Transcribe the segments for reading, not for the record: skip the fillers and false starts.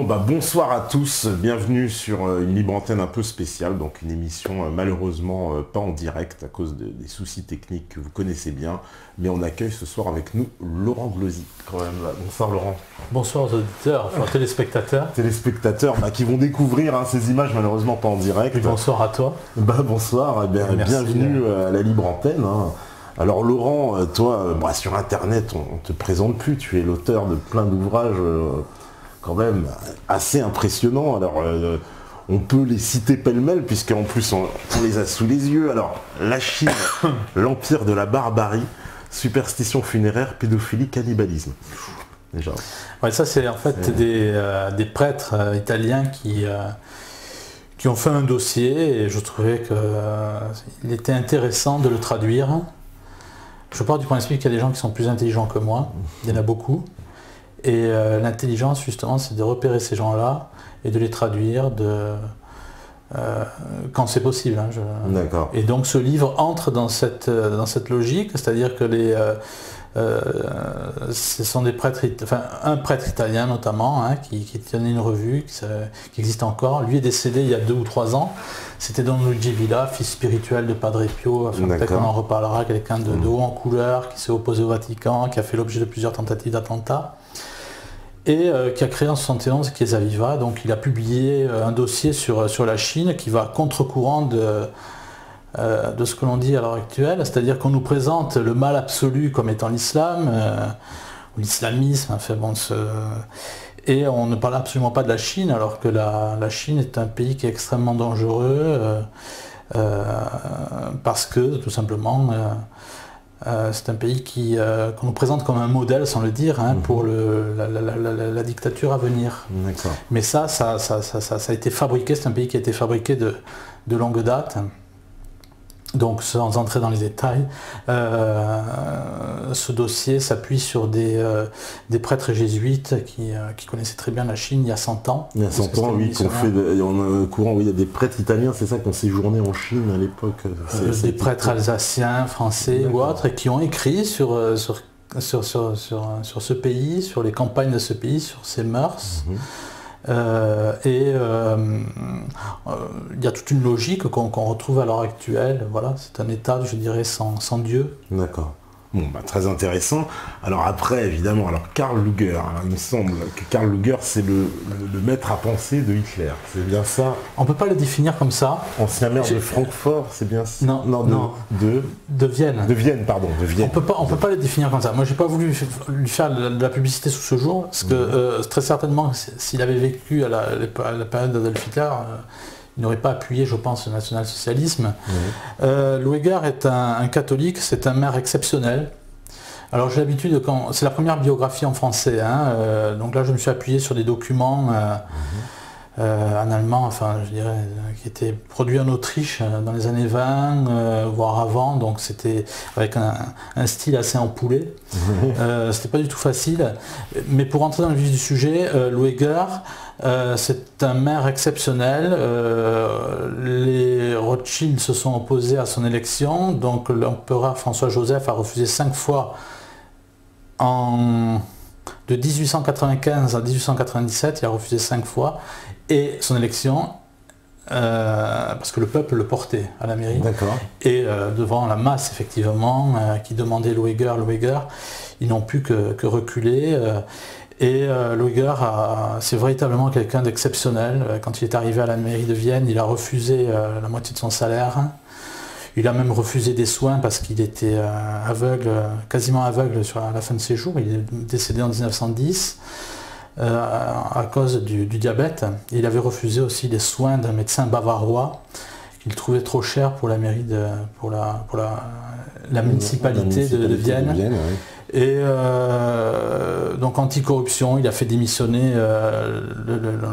Bonsoir à tous, bienvenue sur une libre antenne un peu spéciale, donc une émission malheureusement pas en direct à cause des soucis techniques que vous connaissez bien, mais on accueille ce soir avec nous Laurent Glosy, quand même. Bonsoir Laurent. Bonsoir aux auditeurs, aux téléspectateurs. Téléspectateurs qui vont découvrir ces images malheureusement pas en direct. Et bonsoir à toi. Bonsoir, bienvenue à la libre antenne. Alors Laurent, toi, sur internet on te présente plus, tu es l'auteur de plein d'ouvrages quand même assez impressionnants. Alors on peut les citer pêle-mêle puisqu'en plus on les a sous les yeux. Alors la Chine, l'empire de la barbarie, superstition funéraire, pédophilie, cannibalisme. Déjà. Ouais, ça c'est en fait des prêtres italiens qui ont fait un dossier et je trouvais qu'il était intéressant de le traduire. Je pars du principe qu'il y a des gens qui sont plus intelligents que moi, il y en a beaucoup. Et l'intelligence, justement, c'est de repérer ces gens-là et de les traduire quand c'est possible. D'accord. Et donc ce livre entre dans cette logique, c'est-à-dire que ce sont des prêtres, un prêtre italien notamment, qui tenait une revue qui existe encore. Lui est décédé il y a 2 ou 3 ans. C'était Don Luigi Villa, fils spirituel de Padre Pio. Peut-être qu'on en reparlera, quelqu'un de haut en couleur, qui s'est opposé au Vatican, qui a fait l'objet de plusieurs tentatives d'attentat. Et qui a créé en 1971 Chiesa Viva. Donc il a publié un dossier sur la Chine qui va à contre-courant de ce que l'on dit à l'heure actuelle, c'est-à-dire qu'on nous présente le mal absolu comme étant l'islam, ou l'islamisme, et on ne parle absolument pas de la Chine, alors que la Chine est un pays qui est extrêmement dangereux, parce que tout simplement c'est un pays qu'on nous présente comme un modèle, sans le dire, pour la dictature à venir. Mais ça a été fabriqué, c'est un pays qui a été fabriqué de longue date. Donc sans entrer dans les détails, ce dossier s'appuie sur des prêtres jésuites qui connaissaient très bien la Chine il y a 100 ans. Il y a 100 ans, oui, il y a des prêtres italiens, c'est ça, qui ont séjourné en Chine à l'époque. Des prêtres alsaciens, français ou autres, et qui ont écrit sur ce pays, sur les campagnes de ce pays, sur ses mœurs. Il y a toute une logique qu'on retrouve à l'heure actuelle. Voilà, c'est un état, je dirais, sans Dieu. D'accord. Très intéressant. Alors après, évidemment, Karl Lueger, il me semble que Karl Lueger, c'est le maître à penser de Hitler. C'est bien ça? On ne peut pas le définir comme ça. Ancien maire de Francfort, c'est bien ça? De Vienne. De Vienne, pardon. De Vienne. On peut pas le définir comme ça. Moi, j'ai pas voulu lui faire de la publicité sous ce jour, parce que très certainement, s'il avait vécu à la période d'Adolf Hitler, il n'aurait pas appuyé, je pense, le national-socialisme. Lueger est un catholique, c'est un maire exceptionnel. Alors j'ai l'habitude, c'est la première biographie en français, donc là je me suis appuyé sur des documents en allemand, je dirais, qui étaient produits en Autriche dans les années 20, voire avant, donc c'était avec un style assez empoulé. C'était pas du tout facile, mais pour rentrer dans le vif du sujet, Lueger, c'est un maire exceptionnel. Les Rothschild se sont opposés à son élection, donc l'empereur François-Joseph a refusé 5 fois de 1895 à 1897, il a refusé 5 fois, et son élection, parce que le peuple le portait à la mairie, et devant la masse effectivement qui demandait Lueger, ils n'ont pu que reculer. Et Lueger, c'est véritablement quelqu'un d'exceptionnel. Quand il est arrivé à la mairie de Vienne, il a refusé la moitié de son salaire. Il a même refusé des soins parce qu'il était aveugle, quasiment aveugle à la fin de ses jours. Il est décédé en 1910 à cause du diabète. Et il avait refusé aussi les soins d'un médecin bavarois qu'il trouvait trop cher pour la mairie pour la municipalité de Vienne. Et donc anticorruption, il a fait démissionner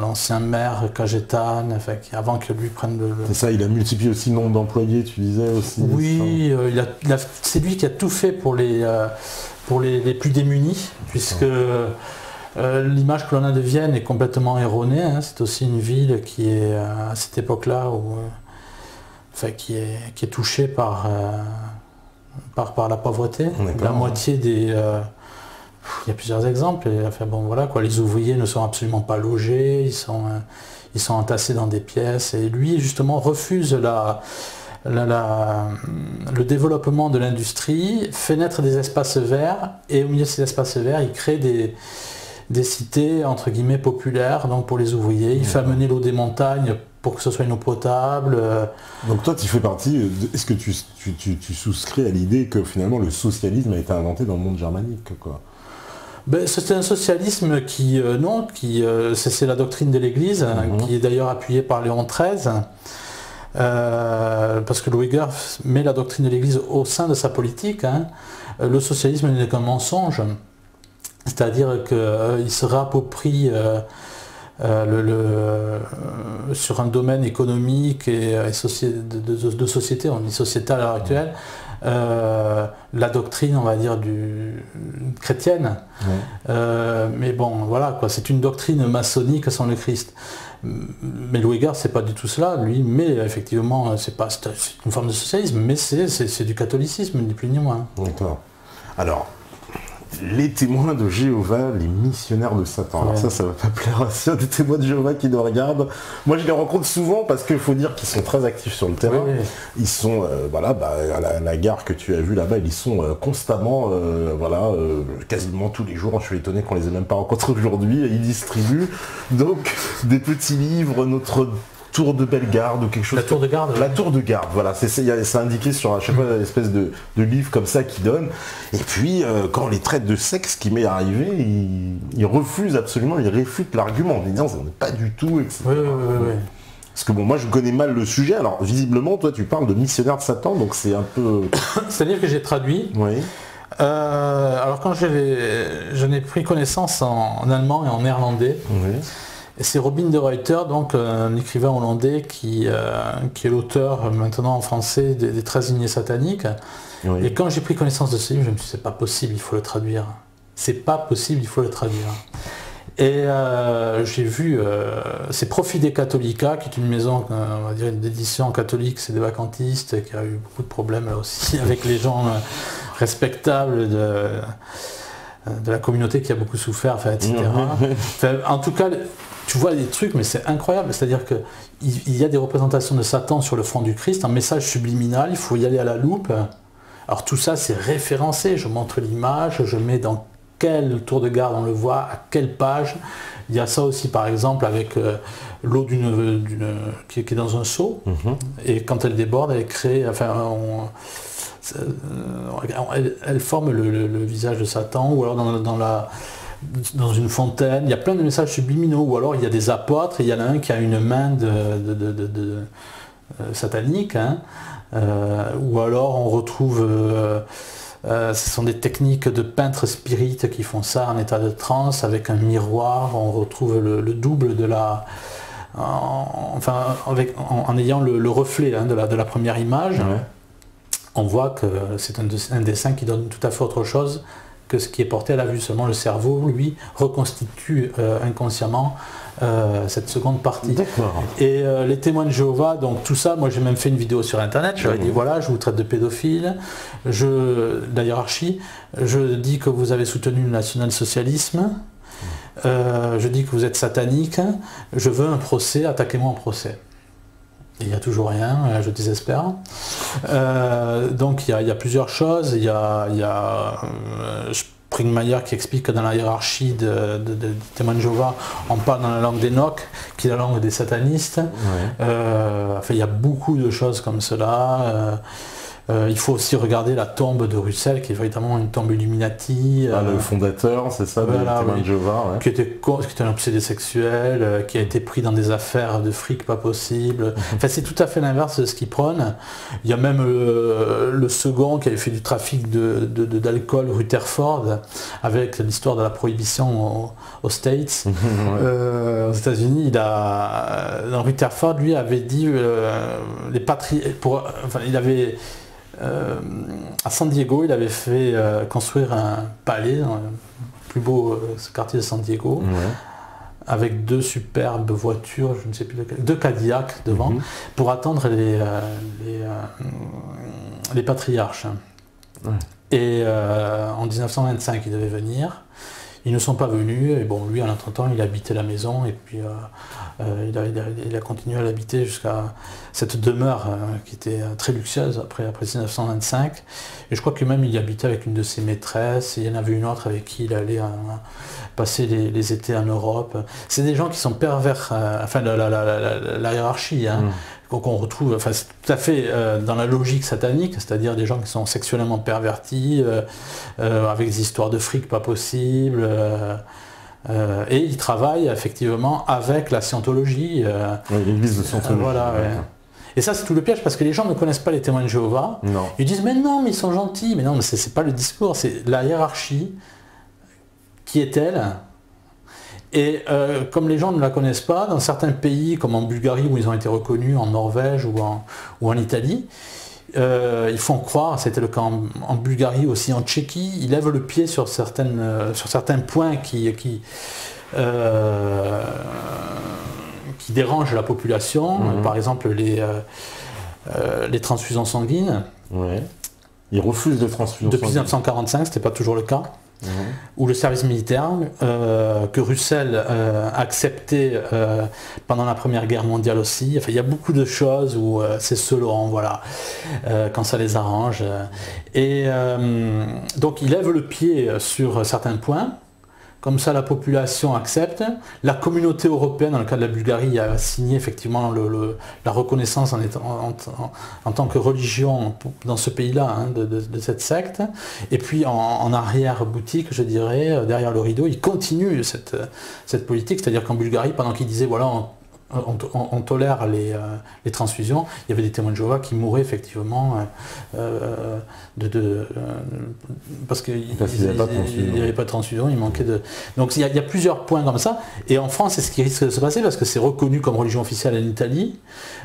l'ancien maire Cajetan, avant que lui prenne le... C'est ça, il a multiplié aussi le nombre d'employés, tu disais aussi. Oui, c'est lui qui a tout fait pour les plus démunis, puisque l'image que l'on a de Vienne est complètement erronée. C'est aussi une ville qui est, à cette époque-là, qui est touchée par la pauvreté. La moitié Il y a plusieurs exemples. Et, enfin, bon, voilà, quoi, les ouvriers ne sont absolument pas logés, ils sont entassés dans des pièces. Et lui, justement, refuse le développement de l'industrie, fait naître des espaces verts, et au milieu de ces espaces verts, il crée des cités, entre guillemets, populaires, donc pour les ouvriers. Il fait amener l'eau des montagnes pour que ce soit une eau potable. Donc toi, tu fais partie, est-ce que tu souscris à l'idée que finalement le socialisme a été inventé dans le monde germanique, quoi? Ben, c'est un socialisme c'est la doctrine de l'Église, qui est d'ailleurs appuyée par Léon XIII, parce que Lueger met la doctrine de l'Église au sein de sa politique. Le socialisme n'est qu'un mensonge, c'est-à-dire qu'il se réapproprie sur un domaine économique et de société, on dit société à l'heure actuelle, la doctrine, on va dire, chrétienne. Mais bon, voilà, quoi, c'est une doctrine maçonnique sans le Christ. Mais Lueger, c'est pas du tout cela, lui, mais effectivement, c'est une forme de socialisme, mais c'est du catholicisme, ni plus ni moins. D'accord. Alors, les témoins de Jéhovah, les missionnaires de Satan. Alors ça va pas plaire à ceux des témoins de Jéhovah qui nous regardent. Moi, je les rencontre souvent parce qu'il faut dire qu'ils sont très actifs sur le terrain. Oui. Ils sont, à la gare que tu as vue là-bas, ils sont constamment, quasiment tous les jours. Je suis étonné qu'on les ait même pas rencontrés aujourd'hui. Et ils distribuent donc des petits livres, notre Tour de Bellegarde ou quelque chose. La Tour de Garde. La Tour de Garde, voilà, c'est indiqué sur à chaque fois une espèce de livre comme ça qui donne. Et puis quand on les traite de sexe, qui m'est arrivé, ils refusent absolument, ils réfutent l'argument en disant ça n'est pas du tout, etc. Oui. Parce que bon, moi je connais mal le sujet, alors visiblement toi tu parles de missionnaires de Satan, donc c'est un peu... C'est-à-dire que j'ai traduit. Oui. Alors quand j'en ai pris connaissance en allemand et en néerlandais. Oui. Et c'est Robin de Ruyter, donc un écrivain hollandais qui est l'auteur maintenant en français des 13 lignées sataniques. Oui. Et quand j'ai pris connaissance de ce livre, je me suis dit c'est pas possible, il faut le traduire. C'est pas possible, il faut le traduire. Et j'ai vu, c'est Profide Catholica, qui est une maison, on va dire, d'édition catholique, c'est des vacantistes, qui a eu beaucoup de problèmes là aussi avec les gens respectables de la communauté qui a beaucoup souffert, enfin, etc. Enfin, en tout cas, tu vois des trucs, mais c'est incroyable. C'est-à-dire qu'il y a des représentations de Satan sur le front du Christ, un message subliminal, il faut y aller à la loupe. Alors tout ça, c'est référencé. Je montre l'image, je mets dans quel tour de garde on le voit, à quelle page. Il y a ça aussi, par exemple, avec l'eau qui est dans un seau. Et quand elle déborde, elle crée... elle forme le visage de Satan, ou alors dans une fontaine. Il y a plein de messages subliminaux, ou alors il y a des apôtres, et il y en a un qui a une main satanique, ou alors on retrouve... ce sont des techniques de peintres spirites qui font ça en état de transe, avec un miroir, on retrouve le double de la... en ayant le reflet de la première image. Ouais. On voit que c'est un dessin qui donne tout à fait autre chose que ce qui est porté à la vue. Seulement le cerveau, lui, reconstitue inconsciemment cette seconde partie. D'accord. Et les témoins de Jéhovah, donc tout ça, moi j'ai même fait une vidéo sur internet, je leur ai dit voilà, je vous traite de pédophile, la hiérarchie, je dis que vous avez soutenu le national-socialisme, je dis que vous êtes satanique, je veux un procès, attaquez-moi en procès. Il n'y a toujours rien, je désespère. Donc il y a plusieurs choses. Il y a Springmeier qui explique que dans la hiérarchie des témoins de Jéhovah, on parle dans la langue d'Enoch, qui est la langue des satanistes. Ouais. Il y a beaucoup de choses comme cela. Il faut aussi regarder la tombe de Russell, qui est véritablement une tombe Illuminati. Le fondateur, c'est ça, des témoins de Jéhovah. Ouais. Qui était un obsédé sexuel, qui a été pris dans des affaires de fric pas possible. Enfin, c'est tout à fait l'inverse de ce qu'il prône. Il y a même le second qui avait fait du trafic d'alcool, Rutherford, avec l'histoire de la prohibition aux States. Aux États-Unis, Rutherford, lui, avait dit il avait... à San Diego, il avait fait construire un palais dans le plus beau quartier de San Diego, avec 2 superbes voitures, je ne sais plus lesquelles, 2 Cadillacs devant, pour attendre les patriarches. Et en 1925, ils devaient venir. Ils ne sont pas venus, et bon, lui, en entre-temps, il habitait la maison, et puis il a continué à l'habiter jusqu'à cette demeure qui était très luxueuse après 1925. Et je crois que même il y habitait avec une de ses maîtresses, et il y en avait une autre avec qui il allait passer les étés en Europe. C'est des gens qui sont pervers, enfin la hiérarchie, qu'on retrouve, enfin c'est tout à fait dans la logique satanique, c'est-à-dire des gens qui sont sexuellement pervertis, avec des histoires de fric pas possibles, et ils travaillent effectivement avec la scientologie. L'église de Scientologie. Voilà, Et ça c'est tout le piège, parce que les gens ne connaissent pas les témoins de Jéhovah. Non. Ils disent mais non, mais ils sont gentils, mais non, mais c'est pas le discours, c'est la hiérarchie qui est telle. Et comme les gens ne la connaissent pas, dans certains pays, comme en Bulgarie où ils ont été reconnus, en Norvège ou en Italie, ils font croire, c'était le cas en Bulgarie aussi, en Tchéquie, ils lèvent le pied sur certains points qui dérangent la population, par exemple les transfusions sanguines. Ouais. Ils refusent les transfusions Depuis 1945, ce n'était pas toujours le cas. Ou le service militaire que Russell acceptait pendant la Première Guerre mondiale aussi. Enfin, il y a beaucoup de choses où c'est selon, voilà, quand ça les arrange. Et donc il lève le pied sur certains points. Comme ça, la population accepte. La communauté européenne, dans le cas de la Bulgarie, a signé effectivement la reconnaissance en tant que religion dans ce pays-là, de cette secte. Et puis en arrière-boutique, je dirais, derrière le rideau, ils continuent cette politique. C'est-à-dire qu'en Bulgarie, pendant qu'ils disaient, voilà, on tolère les transfusions, il y avait des témoins de Jéhovah qui mouraient effectivement parce qu'il n'y avait pas de transfusion, il manquait de... Donc il y a plusieurs points comme ça, et en France c'est ce qui risque de se passer parce que c'est reconnu comme religion officielle en Italie.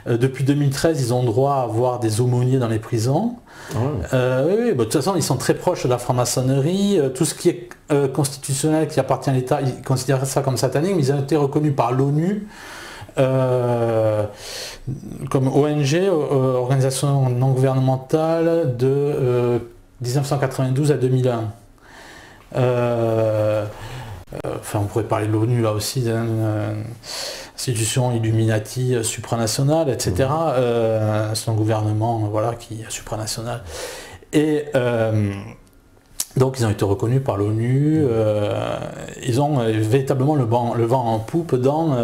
Depuis 2013 ils ont droit à avoir des aumôniers dans les prisons. Oui, de toute façon ils sont très proches de la franc-maçonnerie, tout ce qui est constitutionnel qui appartient à l'État, ils considèrent ça comme satanique, mais ils ont été reconnus par l'ONU comme ONG, organisation non gouvernementale, de 1992 à 2001. Enfin, on pourrait parler de l'ONU là aussi, d'une institution Illuminati supranationale, etc. C'est un gouvernement, voilà, qui est supranational. Et donc ils ont été reconnus par l'ONU, ils ont véritablement le vent en poupe dans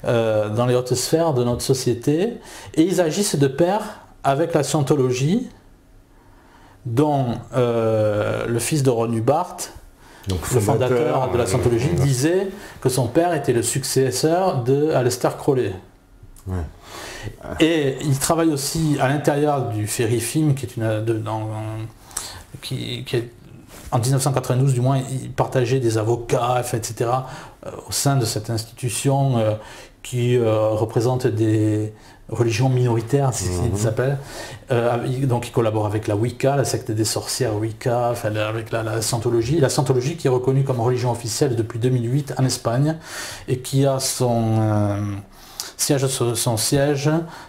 les hautes sphères de notre société, et ils agissent de pair avec la scientologie, dont le fils de Ron Hubbard, donc le fondateur de la scientologie, disait que son père était le successeur de Aleister Crowley. Et il travaille aussi à l'intérieur du Fairy Film, qui est en 1992 du moins, il partageait des avocats, etc. Au sein de cette institution qui représente des religions minoritaires, c'est ce qu'ils s'appellent. Donc il collabore avec la Wicca, la secte des sorcières Wicca, enfin, avec la Scientologie. La Scientologie qui est reconnue comme religion officielle depuis 2008 en Espagne et qui a son siège,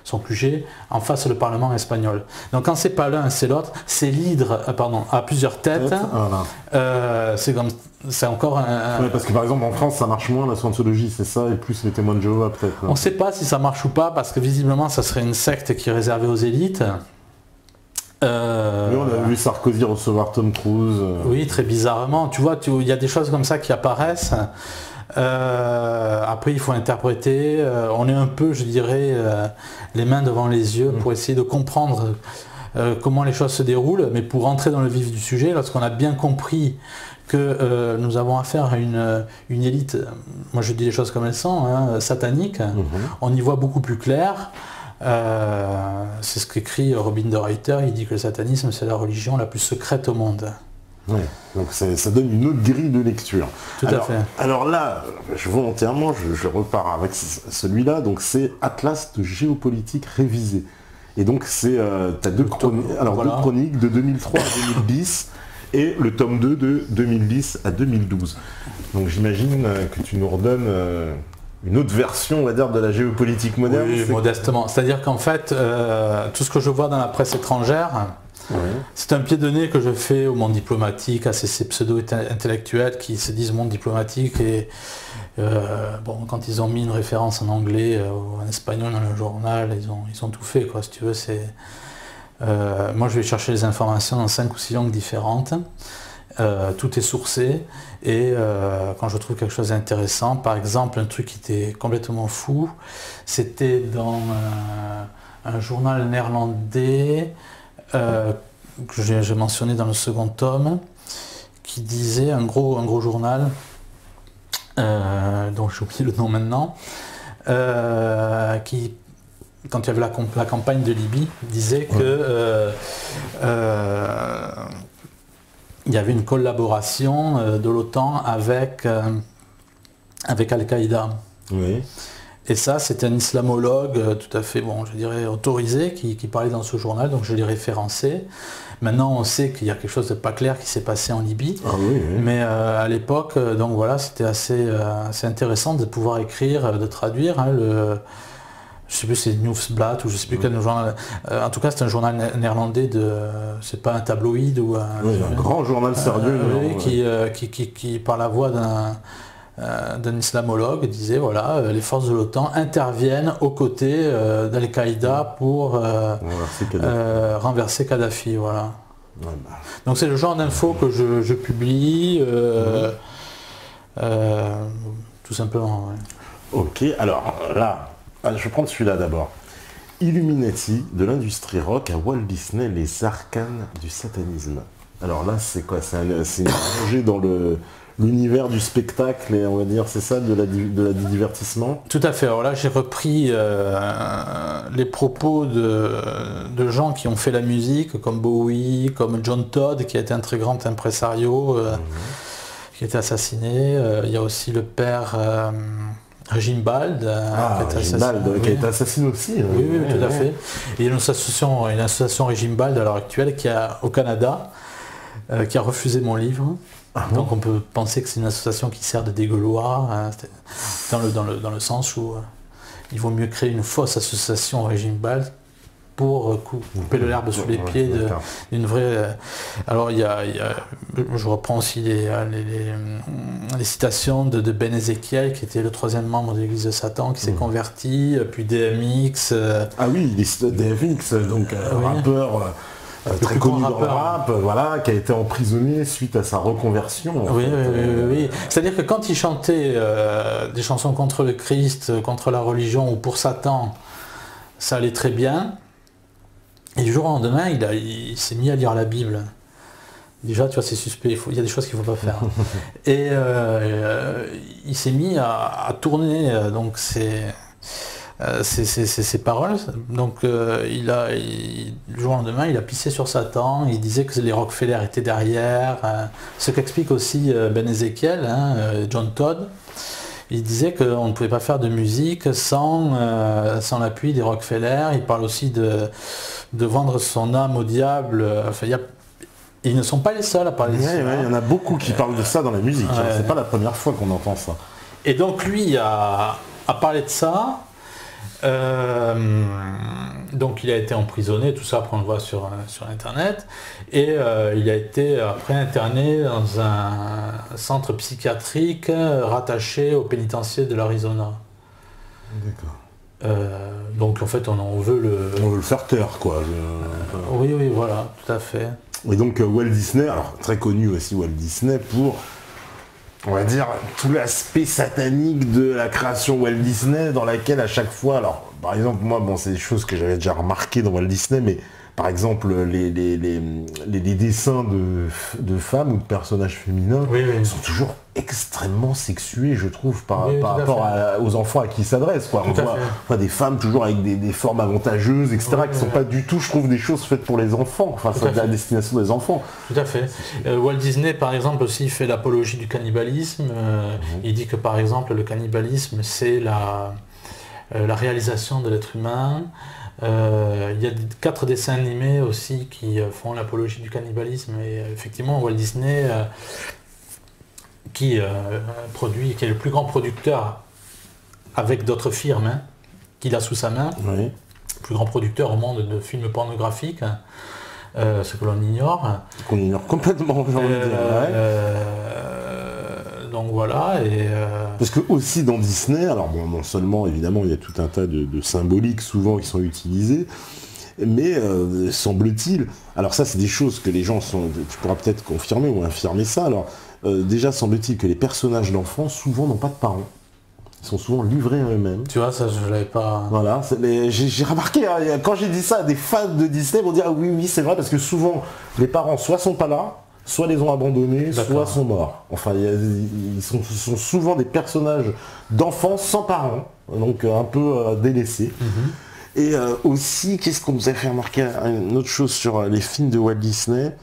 son QG, en face du Parlement espagnol. Donc quand c'est pas l'un, c'est l'autre, c'est l'hydre, à plusieurs têtes. Voilà. C'est encore un... Ouais, parce que par exemple en France ça marche moins la scientologie, c'est ça, et plus les témoins de Jéhovah peut-être. On ne sait pas si ça marche ou pas, parce que visiblement ça serait une secte qui est réservée aux élites. Oui, on a vu Sarkozy recevoir Tom Cruise. Oui, très bizarrement. Tu vois, il y a des choses comme ça qui apparaissent. Après il faut interpréter, on est un peu, je dirais, les mains devant les yeux pour essayer de comprendre comment les choses se déroulent, mais pour rentrer dans le vif du sujet, lorsqu'on a bien compris que nous avons affaire à une élite, moi je dis les choses comme elles sont, satanique, on y voit beaucoup plus clair. C'est ce qu'écrit Robin de Ruyter, il dit que le satanisme c'est la religion la plus secrète au monde. Ouais, donc ça donne une autre grille de lecture. Tout à fait. Alors là, volontairement, je repars avec celui-là, donc c'est Atlas de géopolitique révisé. Et donc c'est, tu as deux chroniques de 2003 à 2010 et le tome 2 de 2010 à 2012. Donc j'imagine que tu nous redonnes une autre version, on va dire, de la géopolitique moderne. Oui, modestement. C'est-à-dire qu'en fait, tout ce que je vois dans la presse étrangère, C'est un pied de nez que je fais au monde diplomatique, à ces pseudo-intellectuels qui se disent monde diplomatique et bon, quand ils ont mis une référence en anglais ou en espagnol dans le journal, ils ont tout fait, quoi, si tu veux. Moi je vais chercher les informations dans 5 ou 6 langues différentes. Tout est sourcé et quand je trouve quelque chose d'intéressant, par exemple un truc qui était complètement fou, c'était dans un journal néerlandais que j'ai mentionné dans le second tome, qui disait, un gros journal, dont j'ai oublié le nom maintenant, qui, quand il y avait la campagne de Libye, disait que il y avait une collaboration de l'OTAN avec Al-Qaïda. Oui. Et ça, c'était un islamologue tout à fait, bon, je dirais, autorisé, qui parlait dans ce journal, donc je l'ai référencé. Maintenant, on sait qu'il y a quelque chose de pas clair qui s'est passé en Libye. Ah oui, oui. Mais à l'époque, donc voilà, c'était assez intéressant de pouvoir écrire, de traduire. Hein, je sais plus si c'est Nieuwsblad ou je sais plus quel journal. En tout cas, c'est un journal néerlandais c'est pas un tabloïd ou un grand journal sérieux. Qui par la voix d'un islamologue disait voilà, les forces de l'OTAN interviennent aux côtés d'Al-Qaïda pour renverser Kadhafi. Voilà. Ouais, bah. Donc c'est le genre d'infos que je publie tout simplement. Ouais. Ok, alors là, je vais prendre celui-là d'abord. Illuminati de l'industrie rock à Walt Disney, les arcanes du satanisme. Alors là, c'est quoi? C'est une plongée dans l'univers du spectacle et on va dire, c'est ça, du divertissement? Tout à fait. Alors là, j'ai repris les propos de gens qui ont fait la musique, comme Bowie, comme John Todd, qui a été un très grand impresario, qui a été assassiné. Il y a aussi le père Regimbald, qui a été assassiné aussi. Oui, tout à fait. Et il y a une association Regimbald à l'heure actuelle au Canada, qui a refusé mon livre. Donc on peut penser que c'est une association qui sert de dégueuloir, dans le sens où il vaut mieux créer une fausse association Regimbald pour couper l'herbe sous les pieds d'une vraie... Alors je reprends aussi les citations de Ben Ezekiel, qui était le 3e membre de l'église de Satan, qui s'est converti, puis DMX... Ah oui, DMX, donc rappeur... très connu dans le rap, voilà, qui a été emprisonné suite à sa reconversion. Oui. C'est-à-dire que quand il chantait des chansons contre le Christ, contre la religion ou pour Satan, ça allait très bien. Et du jour au lendemain, il s'est mis à lire la Bible. Déjà, tu vois, c'est suspect, il y a des choses qu'il ne faut pas faire. Et il s'est mis à tourner donc ses paroles. Donc du jour au lendemain, il a pissé sur Satan, il disait que les Rockefeller étaient derrière, ce qu'explique aussi Ben Ezekiel, John Todd. Il disait qu'on ne pouvait pas faire de musique sans l'appui des Rockefeller. Il parle aussi de vendre son âme au diable. Enfin, ils ne sont pas les seuls à parler de ça. Il y en a beaucoup qui parlent de ça dans la musique. C'est pas la première fois qu'on entend ça. Et donc lui a parlé de ça. Donc il a été emprisonné, tout ça, après on le voit sur internet, et il a été après interné dans un centre psychiatrique rattaché au pénitencier de l'Arizona. D'accord. Donc en fait on veut le faire taire, quoi. Oui, voilà, tout à fait. Et donc Walt Disney, alors très connu aussi Walt Disney pour, on va dire, tout l'aspect satanique de la création Walt Disney, dans laquelle à chaque fois, alors par exemple moi, c'est des choses que j'avais déjà remarquées dans Walt Disney, mais par exemple les dessins de femmes ou de personnages féminins sont toujours extrêmement sexués, je trouve, par rapport aux enfants à qui ils s'adressent, quoi. On voit des femmes toujours avec des formes avantageuses, etc., qui ne sont pas du tout, je trouve, des choses faites pour les enfants, enfin c'est la destination des enfants. Tout à fait. Walt Disney, par exemple, aussi fait l'apologie du cannibalisme. Il dit que, par exemple, le cannibalisme, c'est la réalisation de l'être humain. Il y a 4 dessins animés aussi qui font l'apologie du cannibalisme, et effectivement Walt Disney qui est le plus grand producteur avec d'autres firmes qu'il a sous sa main, le plus grand producteur au monde de films pornographiques, ce que l'on ignore. Qu'on ignore complètement, j'ai envie de dire. Donc voilà. Parce que aussi dans Disney, alors bon, non seulement évidemment il y a tout un tas de symboliques souvent qui sont utilisées, mais semble-t-il, alors ça c'est des choses que les gens tu pourras peut-être confirmer ou infirmer ça, alors déjà semble-t-il que les personnages d'enfants souvent n'ont pas de parents. Ils sont souvent livrés à eux-mêmes. Tu vois, ça je l'avais pas... Voilà, j'ai remarqué, hein, quand j'ai dit ça, des fans de Disney vont dire ah, oui c'est vrai, parce que souvent les parents soit sont pas là, soit les ont abandonnés, soit sont morts. Enfin, ils sont souvent des personnages d'enfants sans parents, donc un peu délaissés. Et aussi, qu'est-ce qu'on nous a fait remarquer, une autre chose sur les films de Walt Disney.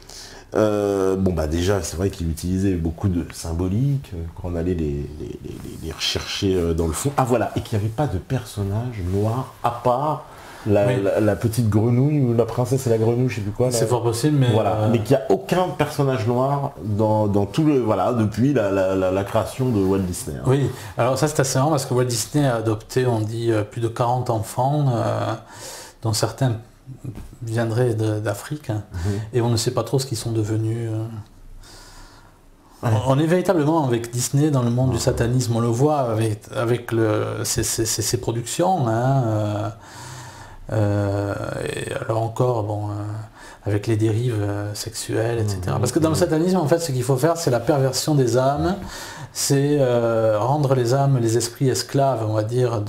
Déjà, c'est vrai qu'il utilisait beaucoup de symboliques, quand on allait les rechercher dans le fond. Ah voilà, et qu'il n'y avait pas de personnage noir à part la petite grenouille ou la princesse et la grenouille, je sais plus quoi. C'est fort possible, mais... Voilà, mais qu'il n'y a aucun personnage noir dans tout le... Voilà, depuis la création de Walt Disney. Hein. Oui, alors ça c'est assez marrant parce que Walt Disney a adopté, on dit, plus de 40 enfants, dont certains viendraient d'Afrique, et on ne sait pas trop ce qu'ils sont devenus. On est véritablement avec Disney dans le monde du satanisme, on le voit avec ses productions, hein, et alors encore, avec les dérives sexuelles, etc. Parce que dans le satanisme, en fait, ce qu'il faut faire, c'est la perversion des âmes, c'est rendre les âmes, les esprits esclaves, on va dire,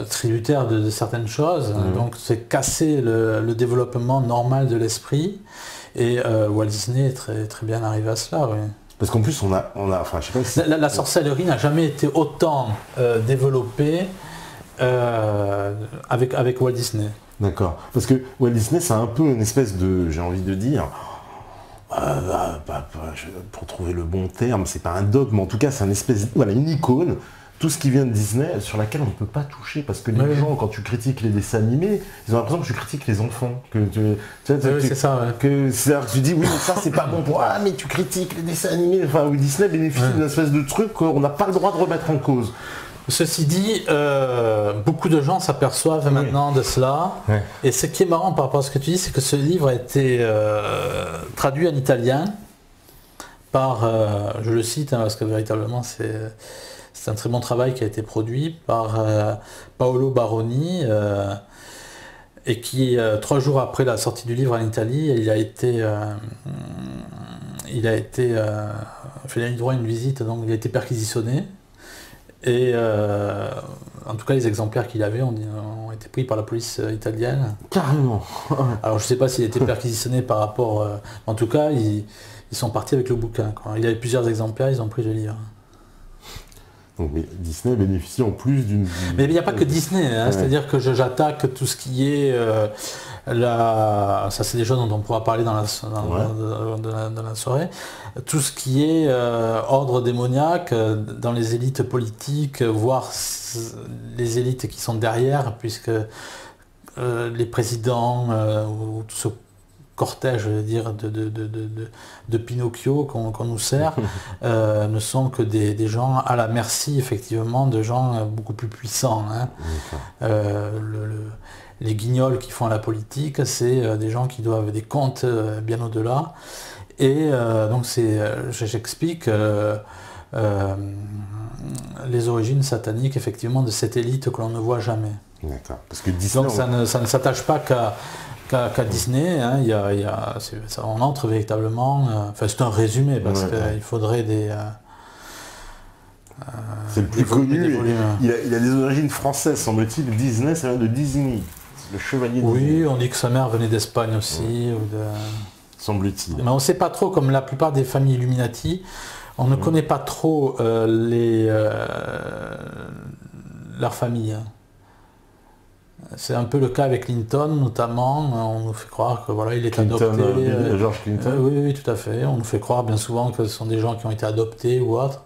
tributaires de certaines choses. Donc c'est casser le développement normal de l'esprit. Et Walt Disney est très, très bien arrivé à cela, oui. Parce qu'en plus, enfin, je sais pas si... la sorcellerie n'a jamais été autant développée avec Walt Disney. D'accord. Parce que Walt Disney, c'est un peu une espèce de, j'ai envie de dire, pour trouver le bon terme, c'est pas un dogme, mais en tout cas, c'est une icône. Tout ce qui vient de Disney, sur laquelle on ne peut pas toucher, parce que les gens, quand tu critiques les dessins animés, ils ont l'impression que tu critiques les enfants. C'est ça, ouais. C'est-à-dire que tu dis, oui, mais ça, c'est pas bon pour... Ah, mais tu critiques les dessins animés. Enfin, oui, Disney bénéficie d'une espèce de truc qu'on n'a pas le droit de remettre en cause. Ceci dit, beaucoup de gens s'aperçoivent maintenant de cela. Ouais. Et ce qui est marrant par rapport à ce que tu dis, c'est que ce livre a été traduit en italien par, je le cite, hein, parce que véritablement, c'est un très bon travail qui a été produit par Paolo Baroni, et qui, 3 jours après la sortie du livre en Italie, il a eu droit à une visite, donc il a été perquisitionné. Et en tout cas, les exemplaires qu'il avait ont été pris par la police italienne. Carrément. Alors je ne sais pas s'il a été perquisitionné par rapport... en tout cas, ils sont partis avec le bouquin, quoi. Il y avait plusieurs exemplaires, ils ont pris le livre. Donc Disney bénéficie en plus d'une... Mais il n'y a pas que Disney, hein, ouais. C'est-à-dire que j'attaque tout ce qui est... ça c'est des choses dont on pourra parler dans la soirée. Tout ce qui est ordre démoniaque dans les élites politiques, voire les élites qui sont derrière, puisque les présidents ou tout ce cortège, je veux dire, de Pinocchio qu'on nous sert, ne sont que des gens à la merci, effectivement, de gens beaucoup plus puissants. Hein. Les guignols qui font la politique, c'est des gens qui doivent des comptes bien au-delà. Et donc j'explique les origines sataniques, effectivement, de cette élite que l'on ne voit jamais. D'accord. Parce que Disney, donc ça ne s'attache pas qu'à Disney, hein. On entre véritablement... Enfin, c'est un résumé, parce qu'il faudrait des... c'est le plus connu. Il a des origines françaises, semble-t-il. Disney, ça vient de Disney. Le chevalier de Disney. Oui, on dit que sa mère venait d'Espagne aussi. Ou de... semble-t-il. Mais on ne sait pas trop, comme la plupart des familles Illuminati, on ne connaît pas trop leur famille. C'est un peu le cas avec Clinton, notamment. On nous fait croire que voilà, il est adopté. George Clinton. Oui, tout à fait. On nous fait croire bien souvent que ce sont des gens qui ont été adoptés ou autres.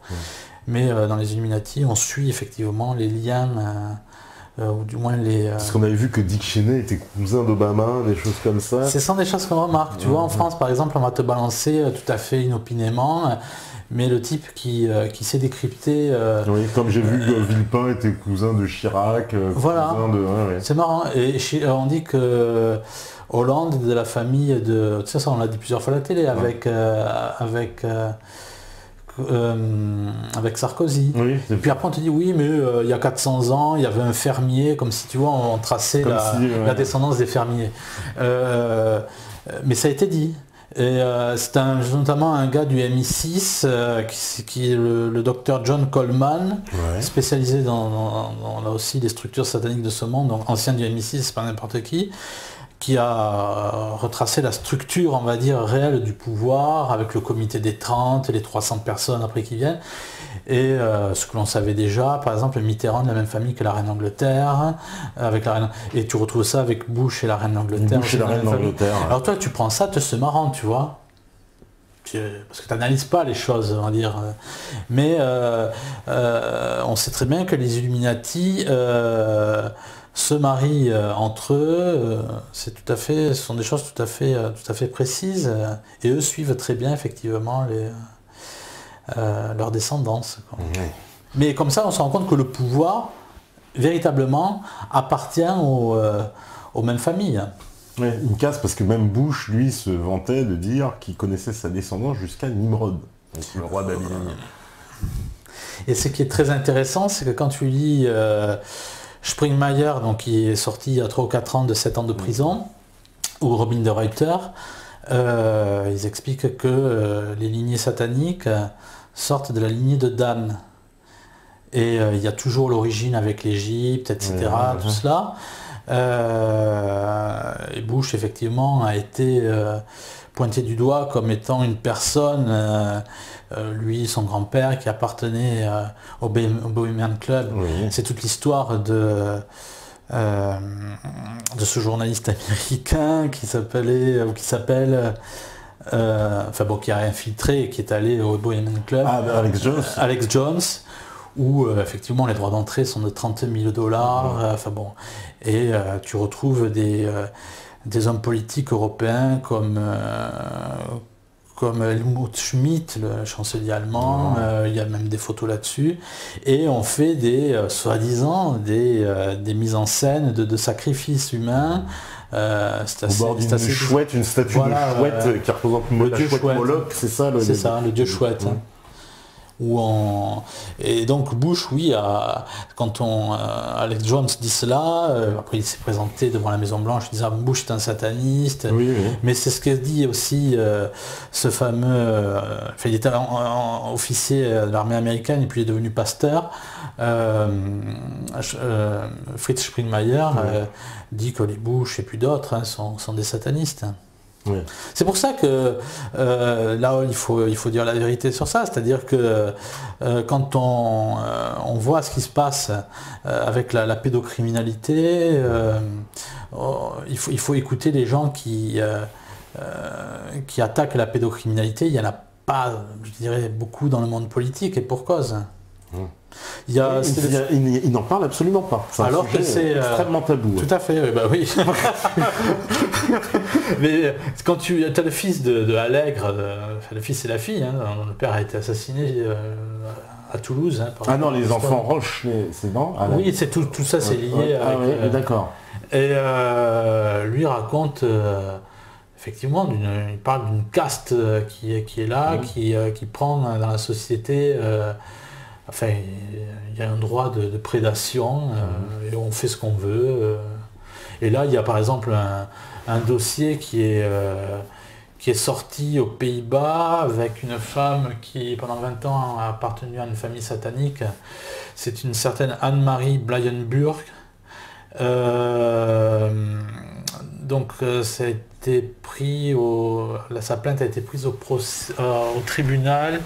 Mais dans les Illuminati, on suit effectivement les liens ou du moins les... Parce qu'on avait vu que Dick Cheney était cousin d'Obama, des choses comme ça. Ce sont des choses qu'on remarque. Tu vois, en France, par exemple, on va te balancer tout à fait inopinément, mais le type qui sait décrypter... oui, comme j'ai vu que Villepin était cousin de Chirac, voilà, cousin de... Ouais. C'est marrant. Et on dit que Hollande est de la famille de... Tu sais, ça, on l'a dit plusieurs fois à la télé, avec Sarkozy. Oui, et puis après on te dit oui mais il y a 400 ans il y avait un fermier, comme si tu vois on traçait la descendance des fermiers. Mais ça a été dit. Et c'est notamment un gars du MI6 qui est le docteur John Coleman, spécialisé dans là aussi les structures sataniques de ce monde, donc ancien du MI6, c'est pas n'importe qui a retracé la structure, on va dire, réelle du pouvoir, avec le comité des 30 et les 300 personnes après qui viennent. Et ce que l'on savait déjà, par exemple, Mitterrand de la même famille que la reine d'Angleterre, et tu retrouves ça avec Bush et la reine d'Angleterre. Bush et la reine d'Angleterre. Alors toi, tu prends ça, c'est marrant, tu vois. Parce que tu n'analyses pas les choses, on va dire. Mais on sait très bien que les Illuminati se marient entre eux, ce sont des choses tout à fait précises, et eux suivent très bien effectivement leur descendance. Mais comme ça, on se rend compte que le pouvoir, véritablement, appartient aux mêmes familles. Ouais, une casse, parce que même Bush, lui, se vantait de dire qu'il connaissait sa descendance jusqu'à Nimrod, donc le roi babylonien. Et ce qui est très intéressant, c'est que quand tu lis Springmeier, donc qui est sorti il y a 3 ou 4 ans de 7 ans de prison, ou Robin de Ruyter, ils expliquent que les lignées sataniques sortent de la lignée de Dan. Et il y a toujours l'origine avec l'Égypte, etc., tout cela. Et Bush, effectivement, a été pointé du doigt comme étant une personne, lui, son grand-père, qui appartenait au Bohemian Club. C'est toute l'histoire de ce journaliste américain qui s'appelle, qui a infiltré et qui est allé au Bohemian Club. Alex Jones. Où effectivement les droits d'entrée sont de 30 000 $. Et tu retrouves des hommes politiques européens comme Helmut Schmidt, le chancelier allemand, il y a même des photos là-dessus, et on fait soi-disant des mises en scène de sacrifices humains. Au bord d'une chouette, une statue de chouette qui représente la chouette Moloch, c'est ça le dieu chouette. Et donc Bush, quand Alex Jones dit cela, après il s'est présenté devant la Maison Blanche, il disait Bush est un sataniste, mais c'est ce que dit aussi ce fameux, il était officier de l'armée américaine et puis il est devenu pasteur, Fritz Springmeier dit que les Bush et puis d'autres sont des satanistes. C'est pour ça que là il faut dire la vérité sur ça, c'est-à-dire que quand on voit ce qui se passe avec la pédocriminalité, il faut écouter les gens qui attaquent la pédocriminalité. Il n'y en a pas, je dirais, beaucoup dans le monde politique, et pour cause. Il n'en parle absolument pas. Alors que c'est extrêmement tabou. Tout à fait, oui. Mais quand tu as le fils de Allègre, le fils et la fille, le père a été assassiné à Toulouse. Les enfants Roche, c'est non. Oui, c'est tout ça, c'est lié. D'accord. Et lui raconte. Effectivement, il parle d'une caste qui est là, qui prend dans la société. Il y a un droit de prédation et on fait ce qu'on veut. Et là, il y a par exemple un dossier qui est sorti aux Pays-Bas avec une femme qui, pendant 20 ans, a appartenu à une famille satanique. C'est une certaine Anne-Marie Blayenburg. Donc, ça a été pris sa plainte a été prise au tribunal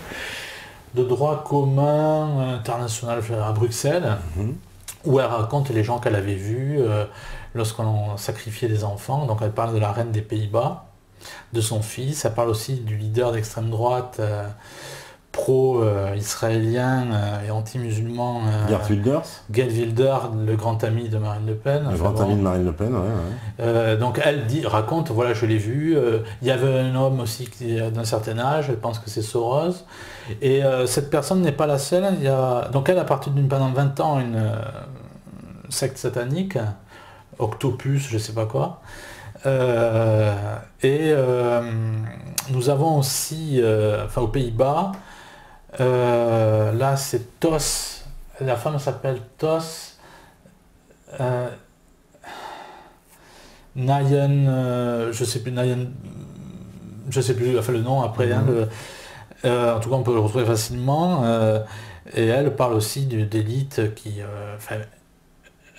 de droit commun international à Bruxelles, où elle raconte les gens qu'elle avait vus lorsqu'on sacrifiait des enfants. Donc elle parle de la reine des Pays-Bas, de son fils, elle parle aussi du leader d'extrême droite pro-israélien et anti-musulman. Geert Wilders. Geert Wilders, le grand ami de Marine Le Pen. Le grand ami de Marine Le Pen, ouais. Donc elle raconte, voilà, je l'ai vu. Il y avait un homme aussi d'un certain âge, je pense que c'est Soros. Et cette personne n'est pas la seule. Donc elle a parti pendant 20 ans une secte satanique, Octopus, je sais pas quoi. Nous avons aussi, aux Pays-Bas, là c'est Tos, la femme s'appelle Tos Nayen, je sais plus le nom après, en tout cas on peut le retrouver facilement, et elle parle aussi d'élite qui,